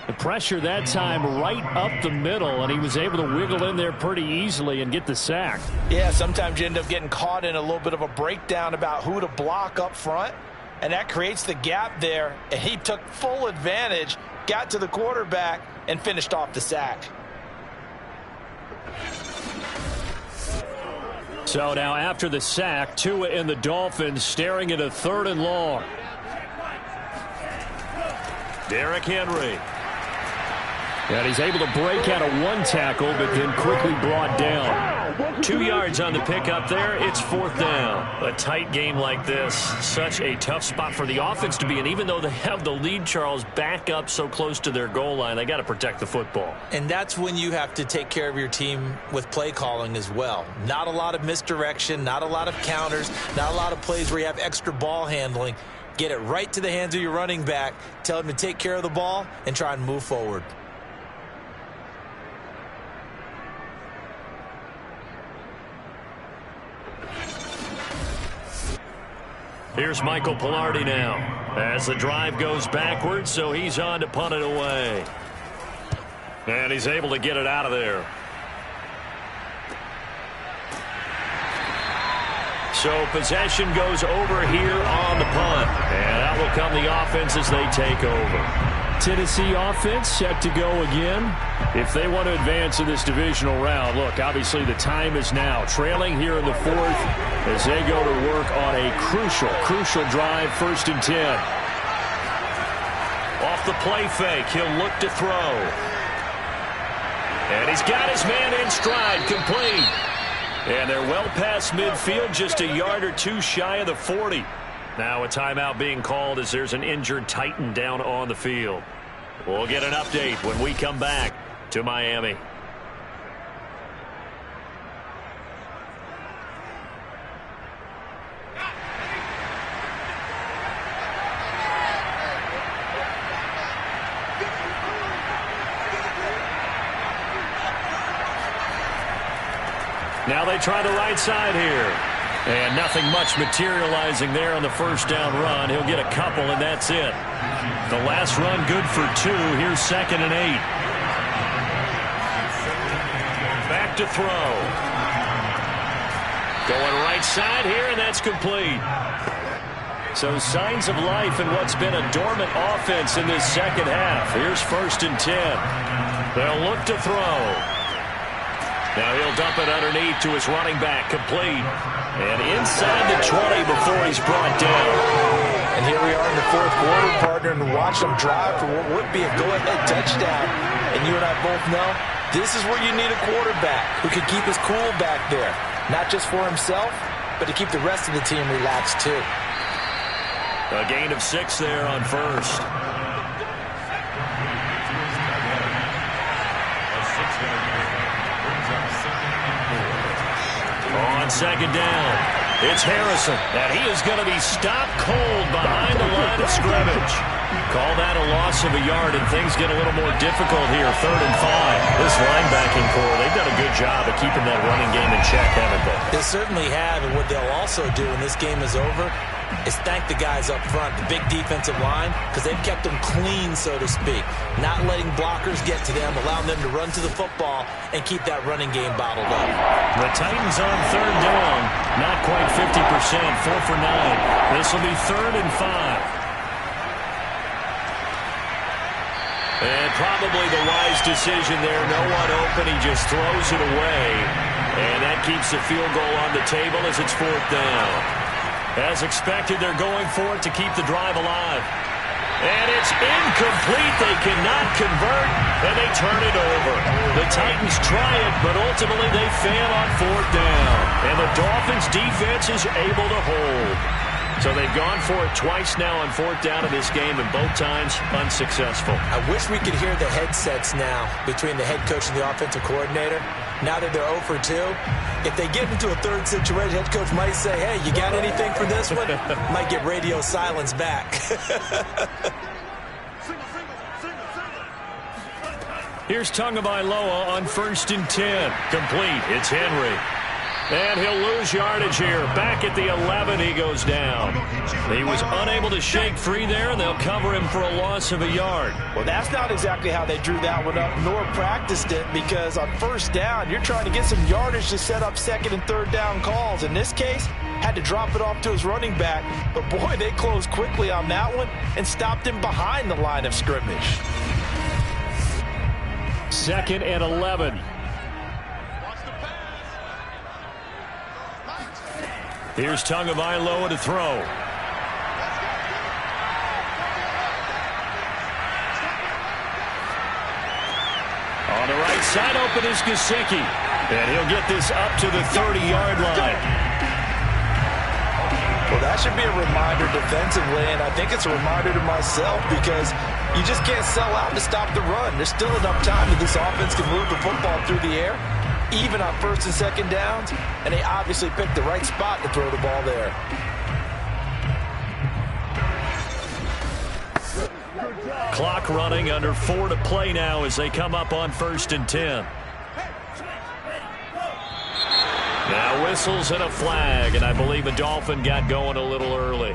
The pressure that time right up the middle, and he was able to wiggle in there pretty easily and get the sack. Yeah, sometimes you end up getting caught in a little bit of a breakdown about who to block up front, and that creates the gap there, and he took full advantage, got to the quarterback, and finished off the sack. So now after the sack, Tua and the Dolphins staring at a 3rd and long. Derrick Henry. And he's able to break out of one tackle, but then quickly brought down. 2 yards on the pickup there. It's 4th down. A tight game like this, such a tough spot for the offense to be in. Even though they have the lead, Charles, back up so close to their goal line, they got to protect the football. And that's when you have to take care of your team with play calling as well. Not a lot of misdirection, not a lot of counters, not a lot of plays where you have extra ball handling. Get it right to the hands of your running back, tell him to take care of the ball, and try and move forward. Here's Michael Pilardi now as the drive goes backwards, so he's on to punt it away. And he's able to get it out of there. So possession goes over here on the punt. And out will come the offense as they take over. Tennessee offense set to go again. If they want to advance in this divisional round, look, obviously the time is now. Trailing here in the 4th as they go to work on a crucial drive, 1st and 10. Off the play fake, he'll look to throw. And he's got his man in stride, complete. And they're well past midfield, just a yard or two shy of the 40. Now a timeout being called as there's an injured Titan down on the field. We'll get an update when we come back to Miami. Now they try the right side here. And nothing much materializing there on the 1st down run. He'll get a couple, and that's it. The last run good for 2. Here's 2nd and 8. Back to throw. Going right side here, and that's complete. So signs of life in what's been a dormant offense in this second half. Here's 1st and 10. They'll look to throw. Now he'll dump it underneath to his running back, complete. And inside the 20 before he's brought down. And here we are in the 4th quarter, partner, and watch them drive for what would be a go-ahead touchdown. And you and I both know this is where you need a quarterback who can keep his cool back there. Not just for himself, but to keep the rest of the team relaxed too. A gain of 6 there on 1st. On 2nd down, it's Harrison, and he is going to be stopped cold behind the line of scrimmage. Call that a loss of a yard, and things get a little more difficult here, 3rd and 5. This linebacking core, they've done a good job of keeping that running game in check, haven't they? They certainly have, and what they'll also do when this game is over is thank the guys up front, the big defensive line, because they've kept them clean, so to speak. Not letting blockers get to them, allowing them to run to the football and keep that running game bottled up. The Titans on 3rd down, not quite 50%, 4 for 9. This will be 3rd and 5. And probably the wise decision there. No one open. He just throws it away. And that keeps the field goal on the table as it's 4th down. As expected, they're going for it to keep the drive alive. And it's incomplete. They cannot convert, and they turn it over. The Titans try it, but ultimately they fail on 4th down. And the Dolphins' defense is able to hold. So they've gone for it twice now on 4th down in this game, and both times unsuccessful. I wish we could hear the headsets now between the head coach and the offensive coordinator. Now that they're 0 for 2, if they get into a third situation, head coach might say, hey, you got anything for this one? Might get radio silence back. Here's Tagovailoa on 1st and 10. Complete. It's Henry. And he'll lose yardage here. Back at the 11, he goes down. He was unable to shake free there, and they'll cover him for a loss of a yard. Well, that's not exactly how they drew that one up, nor practiced it, because on 1st down, you're trying to get some yardage to set up 2nd and 3rd down calls. In this case, had to drop it off to his running back. But, boy, they closed quickly on that one and stopped him behind the line of scrimmage. 2nd and 11. Here's Tagovailoa to throw. On the right side, open is Gesicki. And he'll get this up to the 30-yard line. Well, that should be a reminder defensively, and I think it's a reminder to myself because you just can't sell out to stop the run. There's still enough time that this offense can move the football through the air, even on 1st and 2nd downs, and they obviously picked the right spot to throw the ball there. Clock running, under 4 to play now as they come up on 1st and 10. Now whistles and a flag, and I believe a Dolphin got going a little early.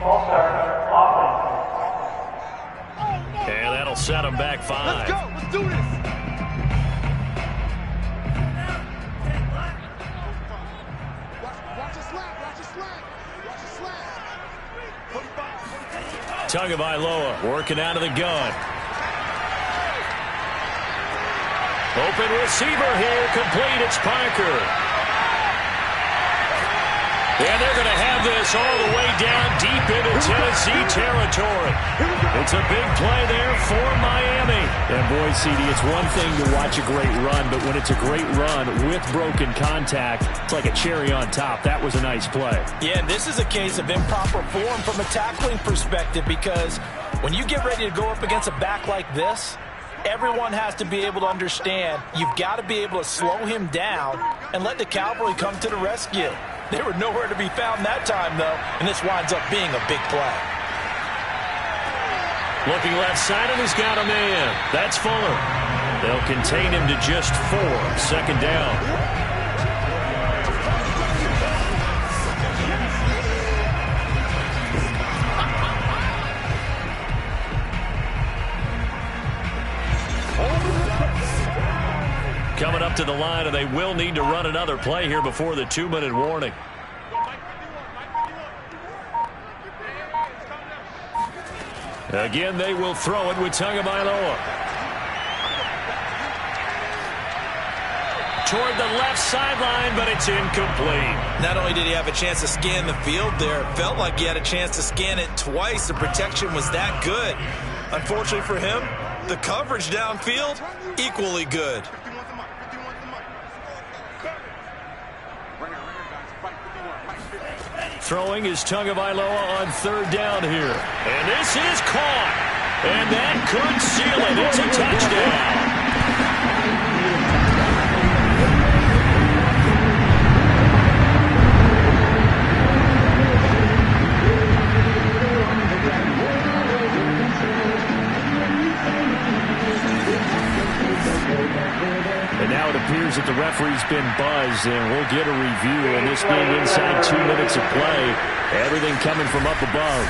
And that'll set him back 5. Let's go. Let's do this. Tagovailoa working out of the gun. Open receiver here, complete. It's Parker. And they're going to have this all the way down deep into Tennessee territory. It's a big play there for Miami. And boy, CD, it's one thing to watch a great run, but when it's a great run with broken contact, it's like a cherry on top. That was a nice play. Yeah, and this is a case of improper form from a tackling perspective because when you get ready to go up against a back like this, everyone has to be able to understand you've got to be able to slow him down and let the cavalry come to the rescue. They were nowhere to be found that time, though, and this winds up being a big play. Looking left side, and he's got a man. That's Fuller. They'll contain him to just 4. 2nd down. Coming up to the line, and they will need to run another play here before the 2-minute warning. Again, they will throw it with Tagovailoa. Toward the left sideline, but it's incomplete. Not only did he have a chance to scan the field there, it felt like he had a chance to scan it twice. The protection was that good. Unfortunately for him, the coverage downfield, equally good. Throwing is Tagovailoa on 3rd down here. And this is caught. And that could seal it. It's a touchdown. And now it appears that the referee's been buzzed, and we'll get a review. And this being inside 2 minutes of play, everything coming from up above.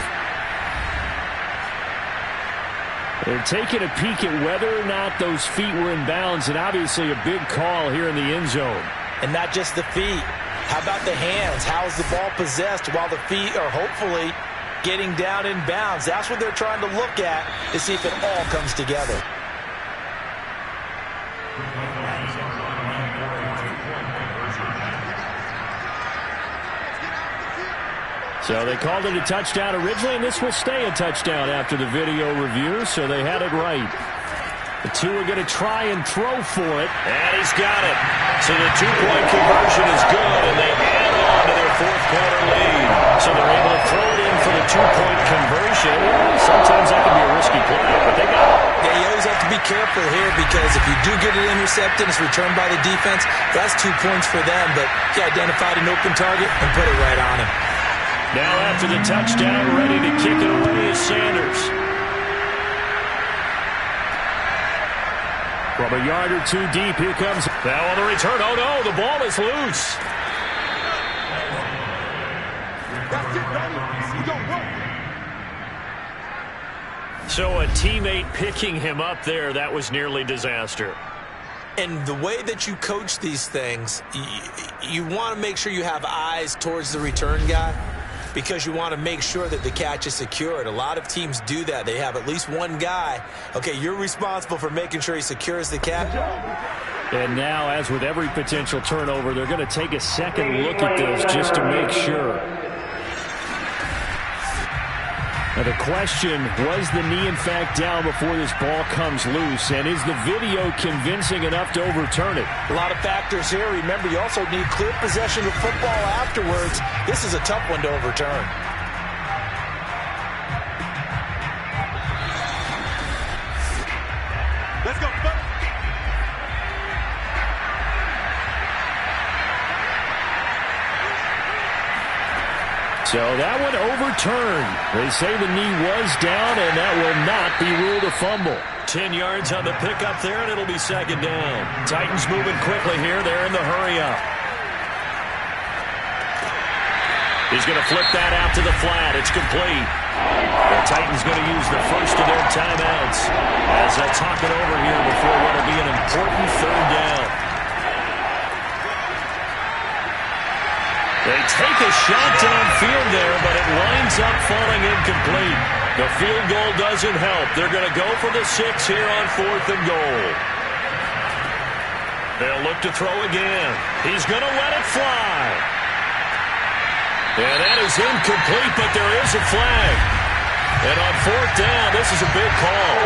They're taking a peek at whether or not those feet were in bounds, and obviously a big call here in the end zone. And not just the feet. How about the hands? How is the ball possessed while the feet are hopefully getting down in bounds? That's what they're trying to look at to see if it all comes together. So they called it a touchdown originally, and this will stay a touchdown after the video review, so they had it right. The two are going to try and throw for it. And he's got it. So the two-point conversion is good, and they add on to their fourth-quarter lead. So they're able to throw it in for the two-point conversion. Sometimes that can be a risky play, but they got it. Yeah, you always have to be careful here because if you do get it intercepted, it's returned by the defense, that's 2 points for them. But he identified an open target and put it right on him. Now after the touchdown, ready to kick it away is Sanders. From a yard or two deep, here comes. Now on the return. Oh, no, the ball is loose. So a teammate picking him up there, that was nearly disaster. And the way that you coach these things, you want to make sure you have eyes towards the return guy because you want to make sure that the catch is secured. A lot of teams do that. They have at least one guy. Okay, you're responsible for making sure he secures the catch. And now, as with every potential turnover, they're going to take a second look at this just to make sure. Now the question, was the knee in fact down before this ball comes loose? And is the video convincing enough to overturn it? A lot of factors here. Remember, you also need clear possession of football afterwards. This is a tough one to overturn. Let's go. So that one overturned. They say the knee was down, and that will not be ruled a fumble. 10 yards on the pickup there, and it'll be second down. Titans moving quickly here. They're in the hurry-up. He's going to flip that out to the flat. It's complete. The Titans going to use the first of their timeouts as they'll talk it over here before what will be an important third down. They take a shot downfield there, but it winds up falling incomplete. The field goal doesn't help. They're going to go for the 6 here on 4th and goal. They'll look to throw again. He's going to let it fly. And that is incomplete, but there is a flag. And on 4th down, this is a big call.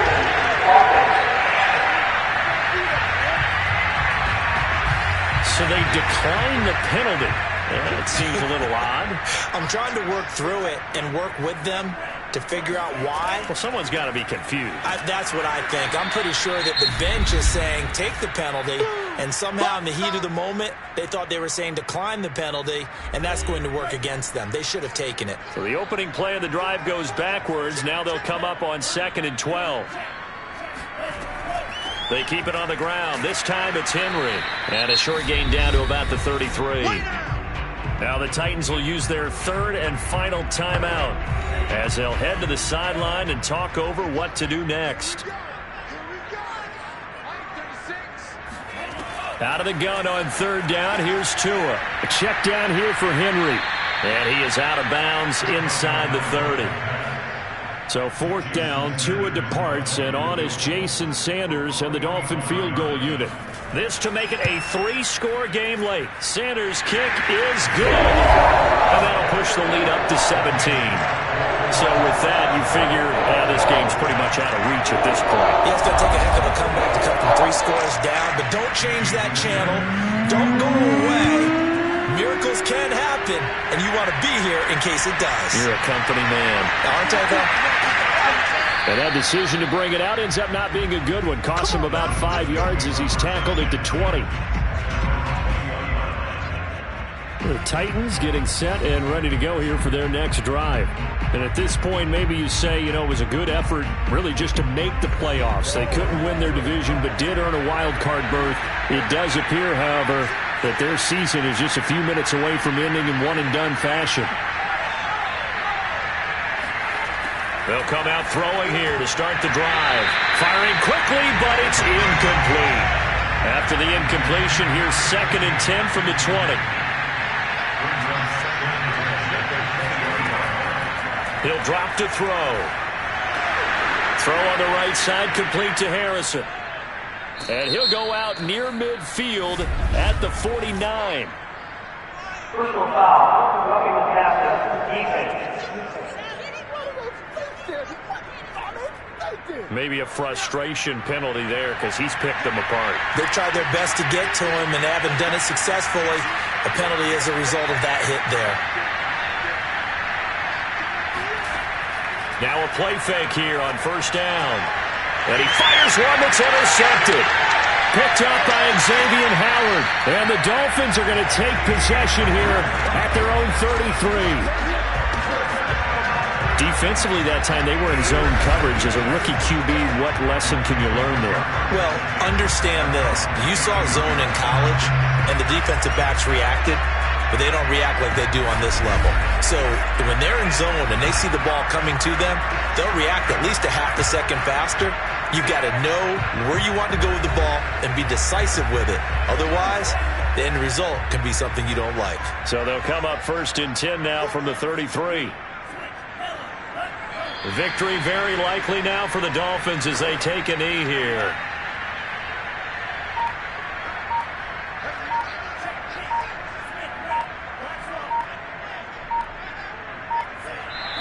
So they decline the penalty. It seems a little odd. I'm trying to work through it and work with them to figure out why. Well, someone's got to be confused. That's what I think. I'm pretty sure that the bench is saying take the penalty, and somehow in the heat of the moment, they thought they were saying decline the penalty, and that's going to work against them. They should have taken it. So the opening play of the drive goes backwards. Now they'll come up on 2nd and 12. They keep it on the ground. This time it's Henry. And a short gain down to about the 33. Now the Titans will use their third and final timeout as they'll head to the sideline and talk over what to do next. Out of the gun on 3rd down, here's Tua. A check down here for Henry. And he is out of bounds inside the 30. So 4th down, Tua departs, and on is Jason Sanders and the Dolphin field goal unit. This to make it a 3-score game late. Sanders' kick is good. And that'll push the lead up to 17. So with that, you figure, this game's pretty much out of reach at this point. Yeah, it's going to take a heck of a comeback to come from 3 scores down, but don't change that channel. Don't go away. Miracles can happen, and you want to be here in case it does. You're a company man. Aren't I, though? And that decision to bring it out ends up not being a good one. Costs him about 5 yards as he's tackled at the 20. The Titans getting set and ready to go here for their next drive. And at this point, maybe you say, it was a good effort really just to make the playoffs. They couldn't win their division but did earn a wild card berth. It does appear, however, that their season is just a few minutes away from ending in one-and-done fashion. They'll come out throwing here to start the drive. Firing quickly, but it's incomplete. After the incompletion, here's 2nd and 10 from the 20. He'll drop to throw. Throw on the right side, complete to Harrison. And he'll go out near midfield at the 49. Personal foul, roughing the passer, defense. Maybe a frustration penalty there because he's picked them apart. They've tried their best to get to him and haven't done it successfully. A penalty is a result of that hit there. Now a play fake here on first down. And he fires one that's intercepted. Picked up by Xavier Howard. And the Dolphins are going to take possession here at their own 33. Defensively that time, they were in zone coverage. As a rookie QB, what lesson can you learn there? Well, understand this. You saw zone in college, and the defensive backs reacted, but they don't react like they do on this level. So when they're in zone and they see the ball coming to them, they'll react at least a half a second faster. You've got to know where you want to go with the ball and be decisive with it. Otherwise, the end result can be something you don't like. So they'll come up 1st and 10 now from the 33. Victory very likely now for the Dolphins as they take a knee here.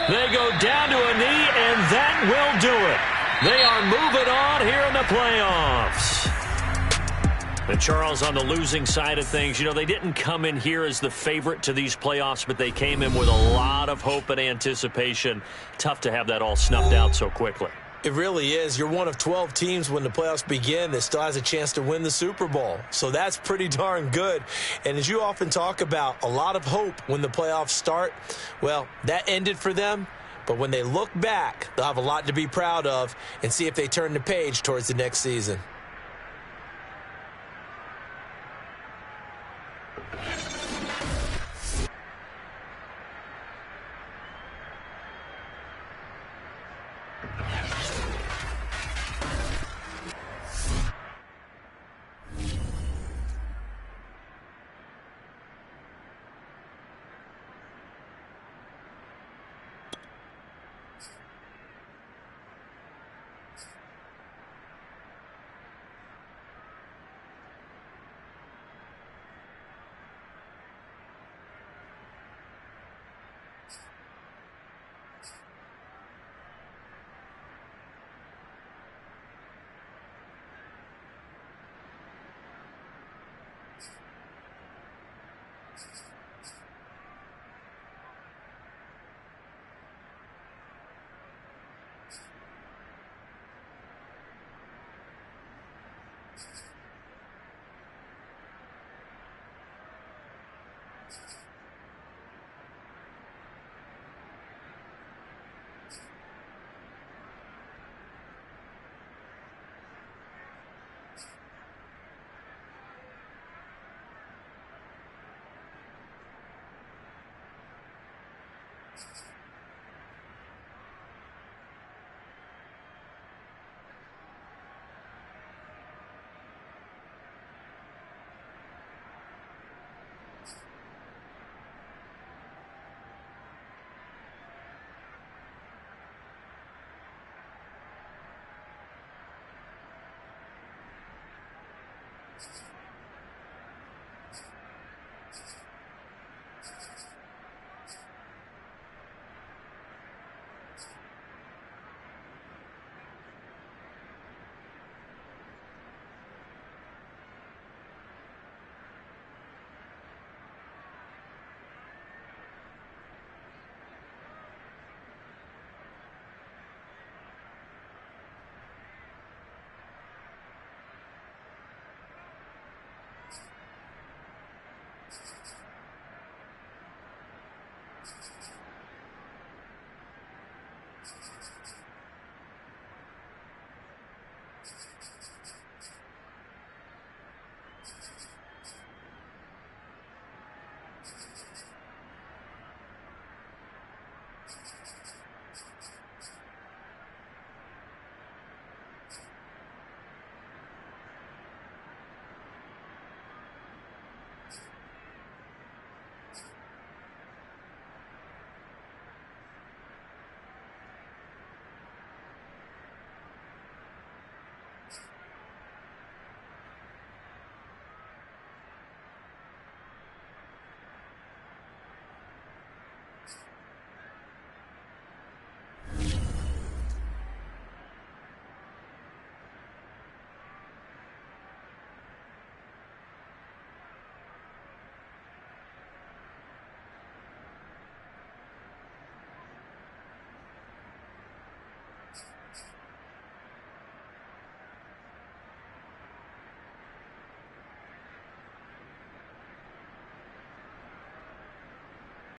They go down to a knee, and that will do it. They are moving on here in the playoffs. And Charles, on the losing side of things, you know, they didn't come in here as the favorite to these playoffs, but they came in with a lot of hope and anticipation. Tough to have that all snuffed out so quickly. It really is. You're one of 12 teams when the playoffs begin that still has a chance to win the Super Bowl. So that's pretty darn good. And as you often talk about, a lot of hope when the playoffs start. Well, that ended for them. But when they look back, they'll have a lot to be proud of and see if they turn the page towards the next season.